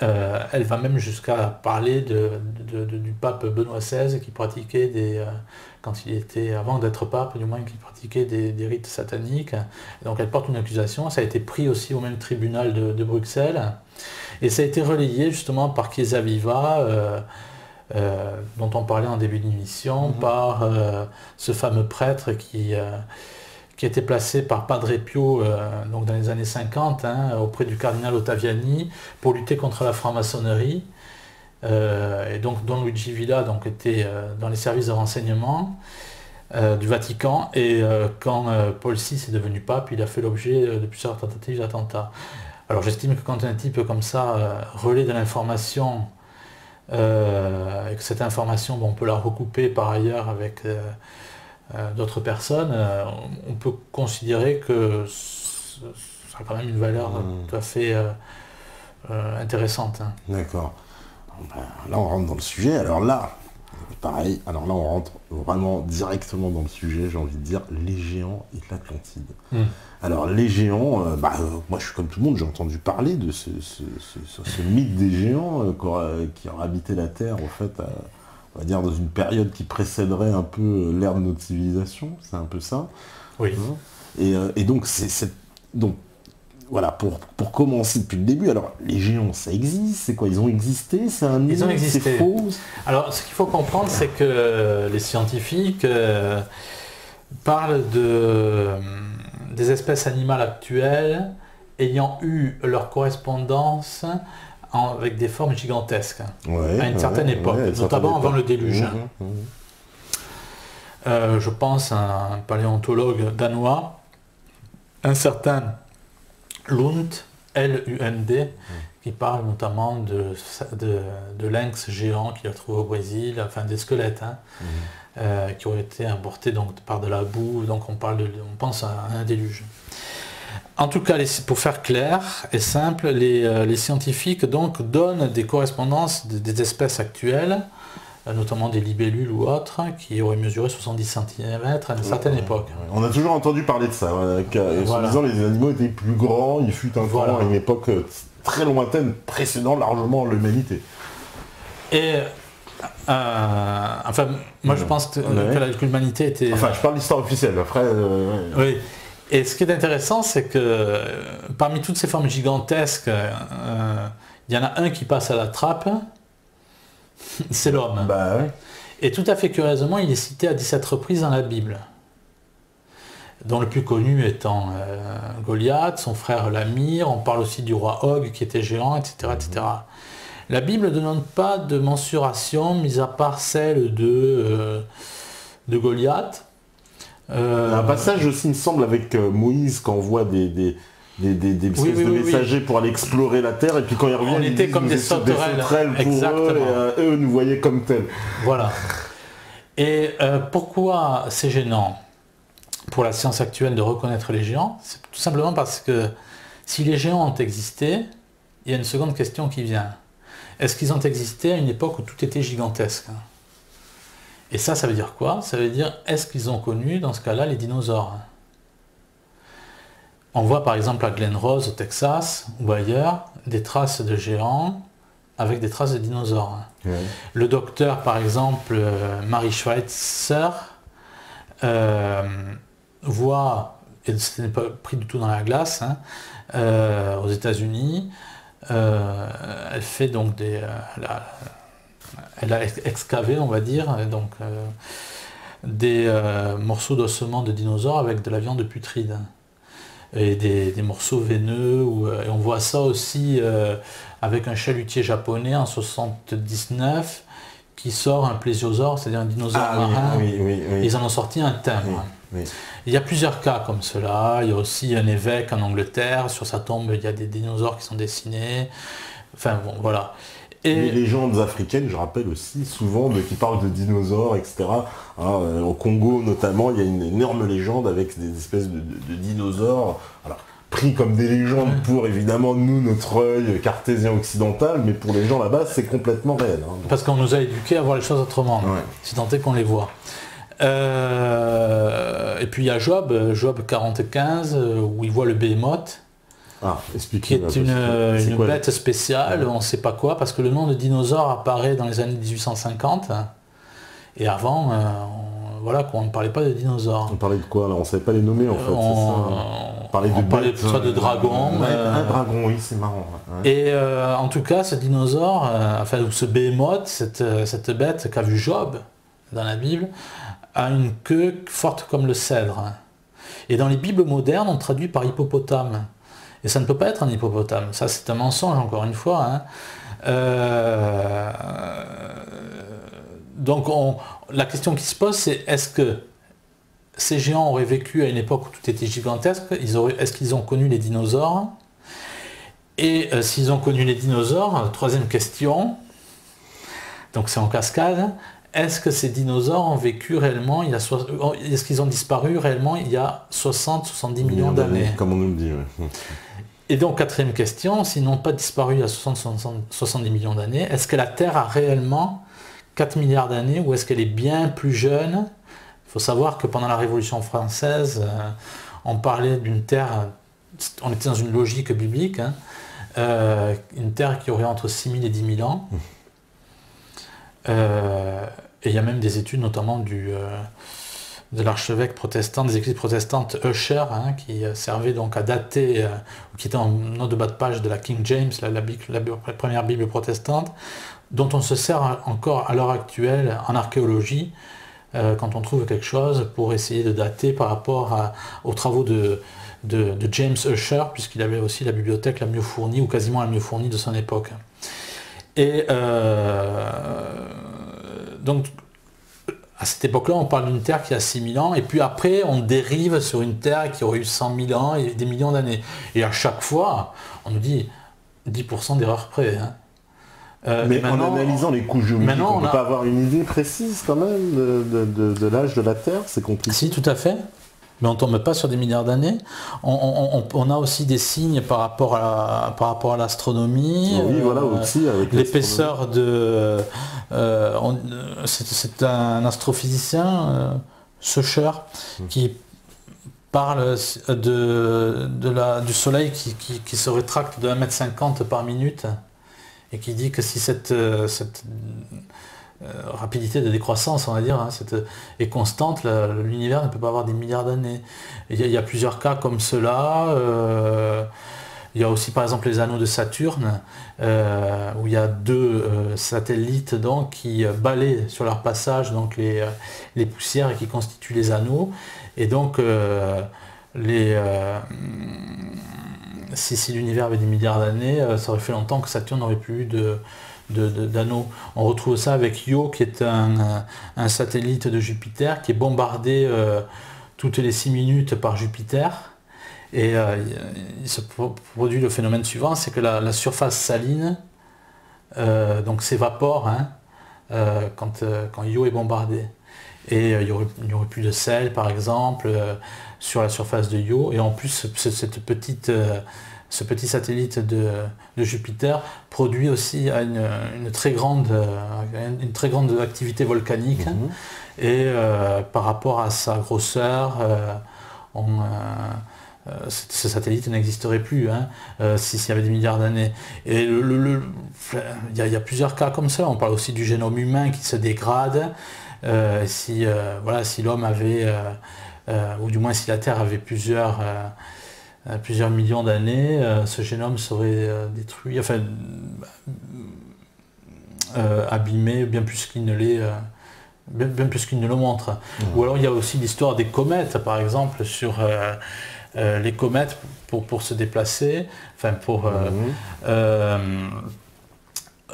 elle va même jusqu'à parler du pape Benoît XVI qui pratiquait quand il était, avant d'être pape du moins, qui pratiquait des rites sataniques. Donc elle porte une accusation, ça a été pris aussi au même tribunal de Bruxelles, et ça a été relayé justement par Chiesa Viva, dont on parlait en début d'émission, par ce fameux prêtre qui a été placé par Padre Pio donc dans les années 50 auprès du cardinal Ottaviani pour lutter contre la franc-maçonnerie. Et donc Don Luigi Villa était dans les services de renseignement du Vatican, et quand Paul VI est devenu pape, il a fait l'objet de plusieurs tentatives d'attentat. Alors j'estime que quand un type comme ça relaie de l'information, et que cette information, on peut la recouper par ailleurs avec d'autres personnes, on peut considérer que ça a quand même une valeur tout à fait intéressante. D'accord. Là on rentre dans le sujet, alors là, pareil, alors là on rentre vraiment directement dans le sujet, j'ai envie de dire, les géants et l'Atlantide. Alors les géants, moi je suis comme tout le monde, j'ai entendu parler de ce mythe des géants qui auraient habité la Terre, en fait, on va dire dans une période qui précéderait un peu l'ère de notre civilisation, c'est un peu ça. Oui. Et donc donc voilà, pour commencer depuis le début, alors les géants ça existe, c'est quoi? Ils ont existé, c'est un mythe, c'est faux? Alors ce qu'il faut comprendre, c'est que les scientifiques parlent des espèces animales actuelles ayant eu leur correspondance avec des formes gigantesques à une certaine époque, notamment avant le déluge. Je pense à un paléontologue danois, un certain Lund, L-U-N-D, qui parle notamment de lynx géants qu'il a trouvé au Brésil, enfin des squelettes qui ont été importés donc, par de la boue, donc on pense à un déluge. En tout cas, pour faire clair et simple, les scientifiques donc donnent des correspondances des espèces actuelles, notamment des libellules ou autres, qui auraient mesuré 70 cm à une certaine époque. On a toujours entendu parler de ça, soi-disant les animaux étaient plus grands, il fut un temps à une époque très lointaine, précédant largement l'humanité. Et moi je pense que l'humanité était... Enfin, je parle d'histoire officielle, après... Oui. Et ce qui est intéressant, c'est que parmi toutes ces formes gigantesques, il y en a un qui passe à la trappe, c'est l'homme. Et tout à fait curieusement, il est cité à 17 reprises dans la Bible, dont le plus connu étant Goliath, son frère Lamir, on parle aussi du roi Og qui était géant, etc. etc. La Bible ne donne pas de mensuration, mis à part celle de Goliath. Un passage aussi, il me semble, avec Moïse, quand on voit des espèces de messagers pour aller explorer la Terre, et puis quand ils reviennent, on était comme des sauterelles pour eux, et eux nous voyaient comme tels. Voilà. Et pourquoi c'est gênant pour la science actuelle de reconnaître les géants? C'est tout simplement parce que si les géants ont existé, il y a une seconde question qui vient. Est-ce qu'ils ont existé à une époque où tout était gigantesque? Et ça veut dire quoi? Ça veut dire, est-ce qu'ils ont connu, dans ce cas-là, les dinosaures? On voit par exemple à Glen Rose, au Texas, ou ailleurs, des traces de géants avec des traces de dinosaures. Le docteur, par exemple, Mary Schweitzer, voit, et ce n'est pas pris du tout dans la glace, aux États-Unis, elle fait donc elle a excavé, on va dire, donc, des morceaux d'ossements de dinosaures avec de la viande putride. et des morceaux veineux. Et on voit ça aussi avec un chalutier japonais en 79 qui sort un plésiosaure, c'est-à-dire un dinosaure marin. Ils en ont sorti un timbre. Il y a plusieurs cas comme cela. Il y a aussi un évêque en Angleterre, sur sa tombe il y a des dinosaures qui sont dessinés. Enfin bon, voilà. Et les légendes africaines, je rappelle aussi, souvent qui parlent de dinosaures, etc. Au Congo notamment, il y a une énorme légende avec des espèces de dinosaures. Alors, pris comme des légendes pour évidemment nous, notre œil cartésien occidental, mais pour les gens là-bas, c'est complètement réel. Parce qu'on nous a éduqués à voir les choses autrement, si tant est qu'on les voit. Et puis il y a Job 45, où il voit le Behemoth, qui est une bête spéciale, on ne sait pas quoi, parce que le nom de dinosaure apparaît dans les années 1850, et avant, on ne parlait pas de dinosaures. On parlait de quoi là? On ne savait pas les nommer en fait, on parlait de dragon. Un dragon, oui, c'est marrant. Et en tout cas, ce dinosaure, ce Behemoth, cette bête qu'a vu Job dans la Bible, a une queue forte comme le cèdre. Et dans les Bibles modernes, on traduit par hippopotame. Et ça ne peut pas être un hippopotame. Ça, c'est un mensonge, encore une fois. Donc, la question qui se pose, c'est est-ce que ces géants auraient vécu à une époque où tout était gigantesque? Est-ce qu'ils ont connu les dinosaures? Et s'ils ont connu les dinosaures, troisième question, donc c'est en cascade, est-ce que ces dinosaures ont vécu réellement, est-ce qu'ils ont disparu réellement il y a 60-70 millions d'années? Comme on nous le dit, oui. Et donc, quatrième question, s'ils n'ont pas disparu il y a 60-70 millions d'années, est-ce que la Terre a réellement 4 milliards d'années ou est-ce qu'elle est bien plus jeune? Il faut savoir que pendant la Révolution française, on parlait d'une Terre, on était dans une logique biblique, une Terre qui aurait entre 6 000 et 10 000 ans. Et il y a même des études, notamment de l'archevêque protestant, des églises protestantes Usher, qui servait donc à dater, qui était en note de bas de page de la King James, la première Bible protestante, dont on se sert encore à l'heure actuelle en archéologie, quand on trouve quelque chose pour essayer de dater par rapport aux travaux de James Usher, puisqu'il avait aussi la bibliothèque la mieux fournie, ou quasiment la mieux fournie de son époque. Et donc, à cette époque-là, on parle d'une Terre qui a 6 000 ans, et puis après, on dérive sur une Terre qui aurait eu 100 000 ans et des millions d'années. Et à chaque fois, on nous dit 10% d'erreur près. Mais en analysant les couches géologiques, on ne peut pas avoir une idée précise quand même de l'âge de la Terre, c'est compliqué. Si, tout à fait. Mais on ne tombe pas sur des milliards d'années. On a aussi des signes par rapport à l'astronomie. Oui, voilà, aussi avec l'épaisseur de... c'est un astrophysicien, Söcher, qui parle du Soleil qui se rétracte de 1,50 m par minute et qui dit que si cette rapidité de décroissance, on va dire, est constante, l'univers ne peut pas avoir des milliards d'années. Il y a plusieurs cas comme cela. Il y a aussi par exemple les anneaux de Saturne, où il y a deux satellites donc, qui balaient sur leur passage donc, les poussières et qui constituent les anneaux. Et donc, si l'univers avait des milliards d'années, ça aurait fait longtemps que Saturne n'aurait plus eu d'anneaux. On retrouve ça avec Io, qui est un satellite de Jupiter, qui est bombardé toutes les 6 minutes par Jupiter. Et il se produit le phénomène suivant, c'est que la surface saline donc s'évapore quand Io est bombardé. Et il n'y aurait plus de sel, par exemple, sur la surface de Io. Et en plus, ce petit satellite de Jupiter produit aussi une très grande activité volcanique. Et par rapport à sa grosseur, ce satellite n'existerait plus s'il y avait des milliards d'années. Et il y a plusieurs cas comme ça. On parle aussi du génome humain qui se dégrade. Si l'homme avait, ou du moins si la Terre avait plusieurs millions d'années, ce génome serait détruit, abîmé bien plus qu'il ne l'est. Bien plus qu'il ne le montre. Ou alors il y a aussi l'histoire des comètes, par exemple, sur les comètes, pour se déplacer, enfin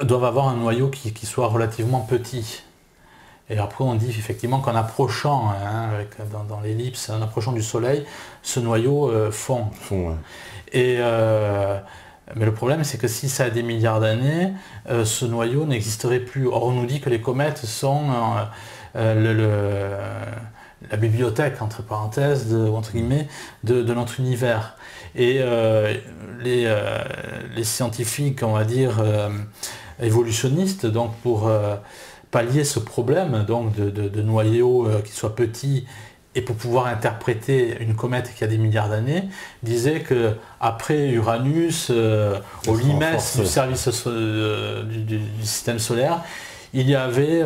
doivent avoir un noyau qui soit relativement petit. Et après on dit effectivement qu'en approchant, dans l'ellipse, en approchant du Soleil, ce noyau fond. Ouais. Mais le problème, c'est que si ça a des milliards d'années, ce noyau n'existerait plus. Or on nous dit que les comètes sont la bibliothèque, entre parenthèses, entre guillemets, de notre univers. Et les scientifiques, on va dire, évolutionnistes, donc pour pallier ce problème donc de noyau qui soit petit, et pour pouvoir interpréter une comète qui a des milliards d'années, disaient que après Uranus, au limès du service du système solaire, il y avait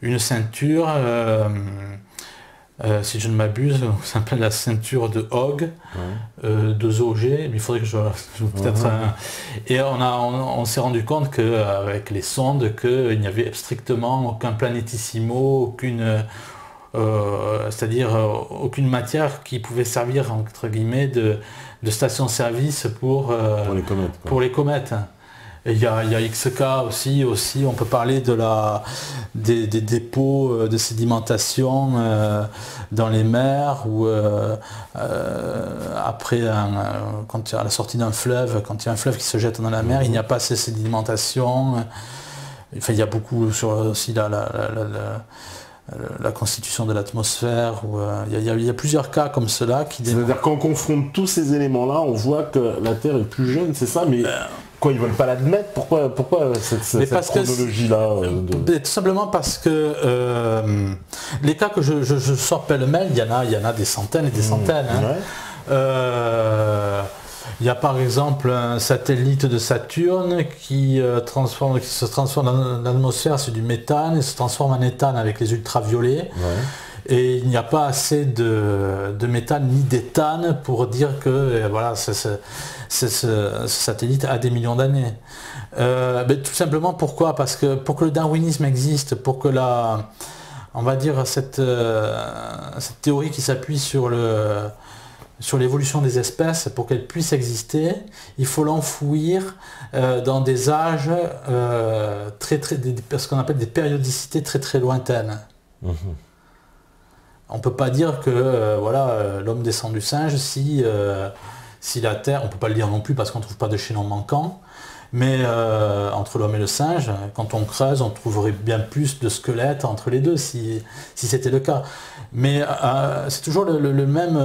une ceinture, si je ne m'abuse, ça s'appelle la ceinture de Hogg, de zoogé, mais il faudrait que je peut-être. Et on s'est rendu compte qu'avec les sondes, qu'il n'y avait strictement aucun planétissimo, aucune. C'est-à-dire aucune matière qui pouvait servir entre guillemets de station-service pour les comètes. Et il y a XK aussi, on peut parler des dépôts de sédimentation dans les mers, ou après, quand à la sortie d'un fleuve, quand il y a un fleuve qui se jette dans la mer, il n'y a pas assez de sédimentation. Enfin, il y a beaucoup sur aussi la constitution de l'atmosphère. Il y a plusieurs cas comme cela qui démontrent. C'est-à-dire qu'on confronte tous ces éléments-là, on voit que la Terre est plus jeune, c'est ça, mais quoi, ils veulent pas l'admettre? Pourquoi cette chronologie-là Tout simplement parce que les cas que je sors pêle-mêle, il y en a des centaines et des centaines. Il y a par exemple un satellite de Saturne qui se transforme dans l'atmosphère, c'est du méthane, et se transforme en éthane avec les ultraviolets. Et il n'y a pas assez de méthane ni d'éthane pour dire que voilà, ce satellite a des millions d'années. Tout simplement pourquoi? Parce que pour que le darwinisme existe, pour que on va dire cette théorie qui s'appuie sur l'évolution des espèces, pour qu'elle puisse exister, il faut l'enfouir dans des âges ce qu'on appelle des périodicités très très lointaines. On ne peut pas dire que l'homme descend du singe si la Terre, on ne peut pas le dire non plus parce qu'on ne trouve pas de chaînon manquant, mais entre l'homme et le singe, quand on creuse, on trouverait bien plus de squelettes entre les deux si c'était le cas. Mais c'est toujours le même...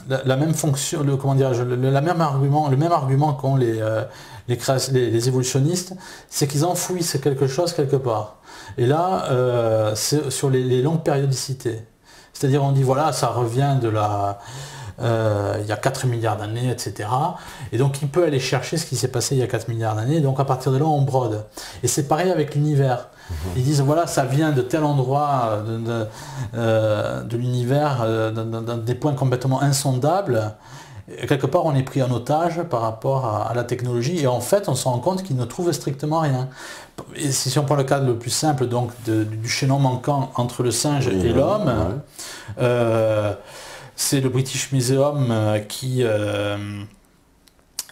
la même fonction, le même argument qu'ont les évolutionnistes, c'est qu'ils enfouissent quelque chose quelque part. Et là, c'est sur les longues périodicités. C'est-à-dire on dit voilà, ça revient de il y a 4 milliards d'années, etc. Et donc il peut aller chercher ce qui s'est passé il y a 4 milliards d'années, donc à partir de là on brode. Et c'est pareil avec l'univers. Ils disent voilà, ça vient de tel endroit de l'univers, des points complètement insondables. Et quelque part on est pris en otage par rapport à la technologie, et en fait on se rend compte qu'ils ne trouvent strictement rien. Et si on prend le cas le plus simple donc du chaînon manquant entre le singe et l'homme, c'est le British Museum qui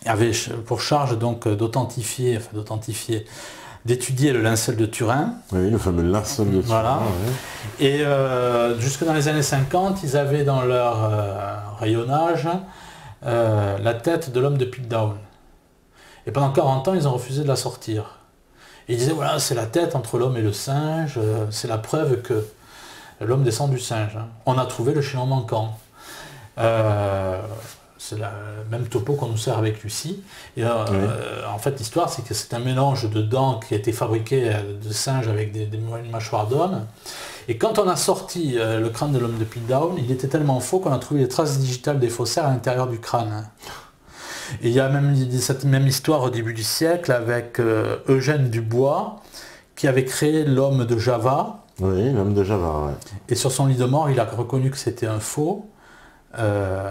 avait pour charge donc d'étudier le linceul de Turin. Oui, le fameux linceul de Turin. Voilà. Ouais. Et jusque dans les années 50, ils avaient dans leur rayonnage la tête de l'homme de Piltdown. Et pendant 40 ans, ils ont refusé de la sortir. Et ils disaient, voilà, c'est la tête entre l'homme et le singe, c'est la preuve que l'homme descend du singe. On a trouvé le chaînon manquant. C'est le même topo qu'on nous sert avec Lucie. Et, en fait, l'histoire, c'est que c'est un mélange de dents qui a été fabriqué de singes avec des mâchoires d'homme. Et quand on a sorti le crâne de l'homme de Piltdown, il était tellement faux qu'on a trouvé les traces digitales des faussaires à l'intérieur du crâne. Et il y a même cette même histoire au début du siècle avec Eugène Dubois, qui avait créé l'homme de Java. Oui, l'homme de Java, ouais. Et sur son lit de mort, il a reconnu que c'était un faux.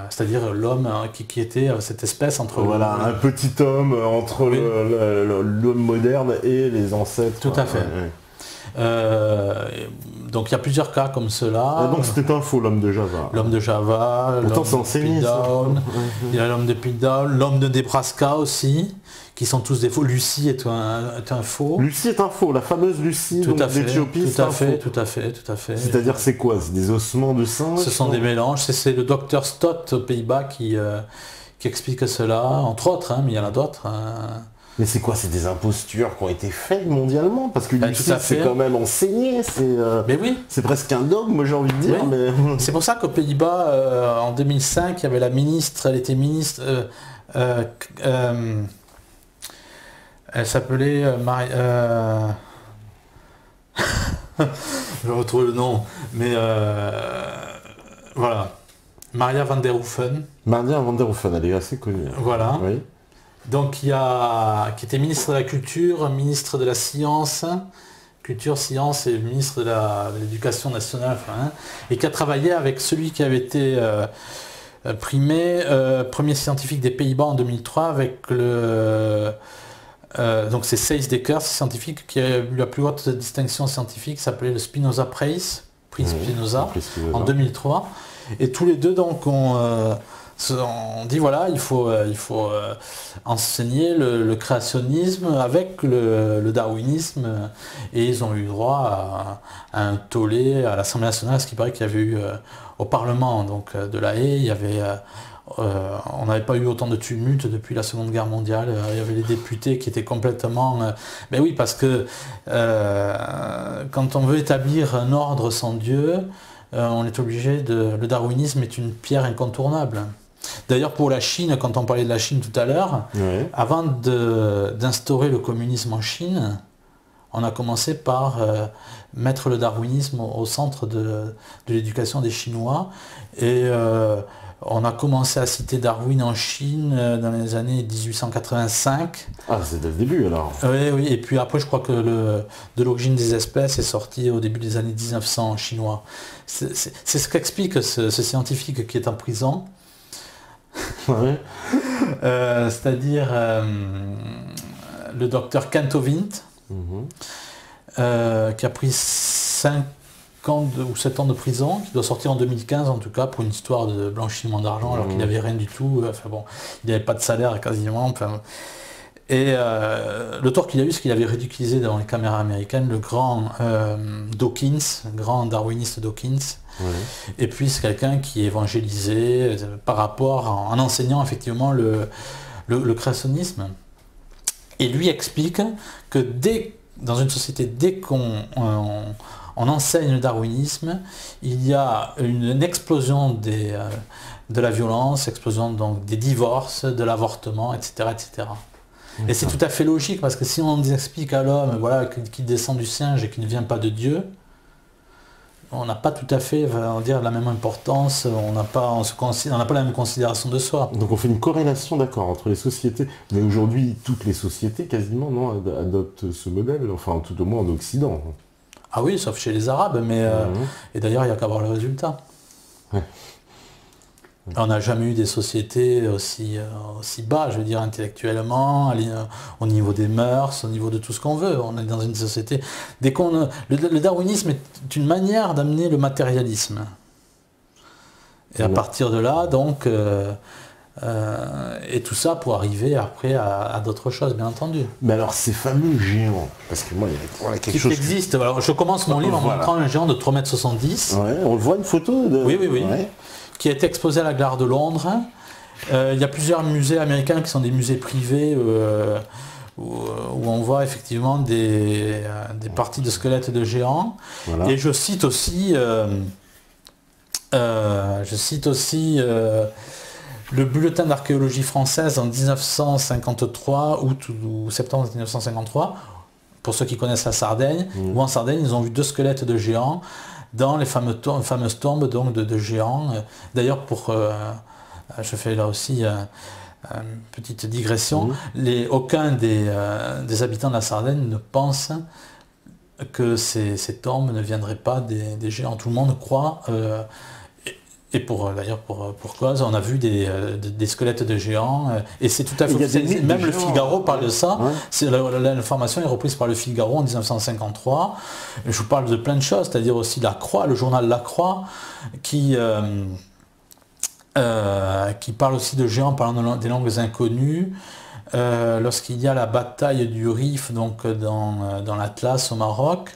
C'est-à-dire l'homme qui était cette espèce entre... Voilà, un petit homme entre l'homme moderne et les ancêtres. Tout à fait. Donc il y a plusieurs cas comme cela. Donc c'était un faux, l'homme de Java. L'homme de Java, pourtant c'est enseigné, ça. Il y a l'homme de Piltdown, l'homme de Nebraska aussi, qui sont tous des faux. Lucie est un faux. Lucie est un faux, la fameuse Lucie d'Éthiopie. Tout à fait. C'est-à-dire c'est quoi? C'est des ossements de singe? Ce sont des mélanges. C'est le docteur Stott aux Pays-Bas qui explique cela, entre autres, mais il y en a d'autres. Mais c'est quoi? C'est des impostures qui ont été faites mondialement? Parce que Lucie, c'est quand même enseigné. Mais oui. C'est presque un dogme, j'ai envie de dire. Oui. Mais... C'est pour ça qu'aux Pays-Bas, en 2005, il y avait la ministre, elle était ministre... elle s'appelait... je retrouve le nom. Mais voilà. Maria van der Hoeven. Maria van der Hoeven, elle est assez connue. Voilà. Oui. Donc qui était ministre de la Culture, ministre de la Science, Culture, Science et ministre de l'Éducation nationale, et qui a travaillé avec celui qui avait été primé, premier scientifique des Pays-Bas en 2003, avec donc c'est Seis Dekker, scientifique qui a eu la plus haute distinction scientifique, s'appelait le Spinoza Prize, prix Spinoza, en 2003. Et tous les deux donc on dit voilà, il faut enseigner le créationnisme avec le darwinisme, et ils ont eu droit à un tollé à l'Assemblée nationale, ce qui paraît qu'il y avait eu au Parlement donc de La Haye, il y avait on n'avait pas eu autant de tumultes depuis la Seconde Guerre mondiale. Il y avait les députés qui étaient complètement... Ben oui, parce que quand on veut établir un ordre sans Dieu, on est obligé le darwinisme est une pierre incontournable. D'ailleurs, pour la Chine, quand on parlait de la Chine tout à l'heure, avant d'instaurer le communisme en Chine, on a commencé par mettre le darwinisme au centre de l'éducation des Chinois. Et on a commencé à citer Darwin en Chine dans les années 1885. Ah, c'est dès le début alors. Oui, et puis après je crois que de l'origine des espèces est sorti au début des années 1900 en chinois. C'est ce qu'explique ce scientifique qui est en prison. Ouais. C'est-à-dire le docteur Kento Vint, qui a pris 5 ans ou 7 ans de prison, qui doit sortir en 2015 en tout cas, pour une histoire de blanchiment d'argent, alors qu'il n'avait rien du tout. Enfin bon, il n'avait pas de salaire quasiment. Enfin, et le tort qu'il a eu, c'est qu'il avait ridiculisé dans les caméras américaines le grand Dawkins, grand darwiniste Dawkins. Et puis c'est quelqu'un qui évangélisait par rapport en enseignant effectivement le créationnisme. Et lui explique que dans une société, dès qu'on enseigne le darwinisme, il y a une explosion de la violence, explosion donc des divorces, de l'avortement, etc., etc. Et c'est tout à fait logique, parce que si on explique à l'homme voilà, qu'il descend du singe et qu'il ne vient pas de Dieu, on n'a pas tout à fait, on va dire, la même importance, on n'a pas la même considération de soi. Donc on fait une corrélation, d'accord, entre les sociétés, mais aujourd'hui toutes les sociétés quasiment adoptent ce modèle, enfin tout au moins en Occident. Ah oui, sauf chez les Arabes, mais et d'ailleurs il n'y a qu'à voir le résultat. Ouais. On n'a jamais eu des sociétés aussi bas, je veux dire, intellectuellement, au niveau des mœurs, au niveau de tout ce qu'on veut. On est dans une société... Le darwinisme est une manière d'amener le matérialisme. Et à partir de là, donc... et tout ça pour arriver après à d'autres choses, bien entendu. Mais alors ces fameux géants, parce que moi il y a quelque chose... qui existe. Alors je commence mon livre en montrant un géant de 3,70 m. Ouais, on le voit une photo de... Oui. Ouais. Qui a été exposé à la Gare de Londres. Il y a plusieurs musées américains qui sont des musées privés où on voit effectivement des parties de squelettes de géants. Voilà. Et je cite aussi le bulletin d'archéologie française en 1953, août ou septembre 1953, pour ceux qui connaissent la Sardaigne, où en Sardaigne ils ont vu 2 squelettes de géants dans les fameuses tombes donc, de géants. D'ailleurs, je fais là aussi une petite digression, aucun des habitants de la Sardaigne ne pense que ces tombes ne viendraient pas des géants. Tout le monde croit, Et d'ailleurs pour cause, on a vu des squelettes de géants, et c'est tout à fait... Même le Figaro parle de ça, l'information est reprise par le Figaro en 1953. Je vous parle de plein de choses, c'est-à-dire aussi La Croix, le journal La Croix, qui parle aussi de géants parlant des langues inconnues. Lorsqu'il y a la bataille du Rif, donc dans l'Atlas au Maroc,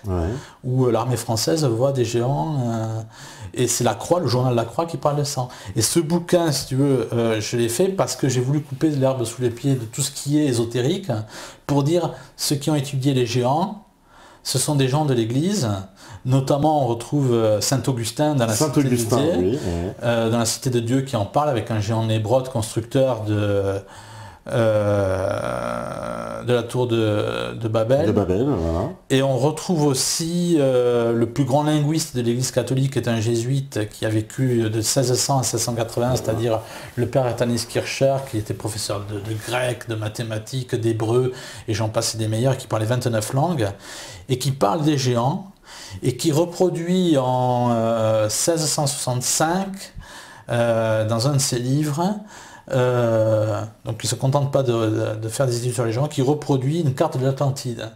où l'armée française voit des géants, et c'est La Croix, le journal La Croix qui parle de ça. Et ce bouquin, si tu veux, je l'ai fait parce que j'ai voulu couper l'herbe sous les pieds de tout ce qui est ésotérique, pour dire ceux qui ont étudié les géants, ce sont des gens de l'Église. Notamment, on retrouve Saint-Augustin dans la Cité de Dieu, dans la Cité de Dieu, qui en parle avec un géant Nébrod, constructeur de la tour de Babel. Voilà. Et on retrouve aussi le plus grand linguiste de l'Église catholique, qui est un jésuite qui a vécu de 1600 à 1680, c'est-à-dire le père Athanas Kircher, qui était professeur de grec, de mathématiques, d'hébreu, et j'en passe des meilleurs, qui parlait 29 langues, et qui parle des géants, et qui reproduit en 1665, dans un de ses livres, donc il ne se contente pas de faire des études sur les géants, qui reproduit une carte de l'Atlantide.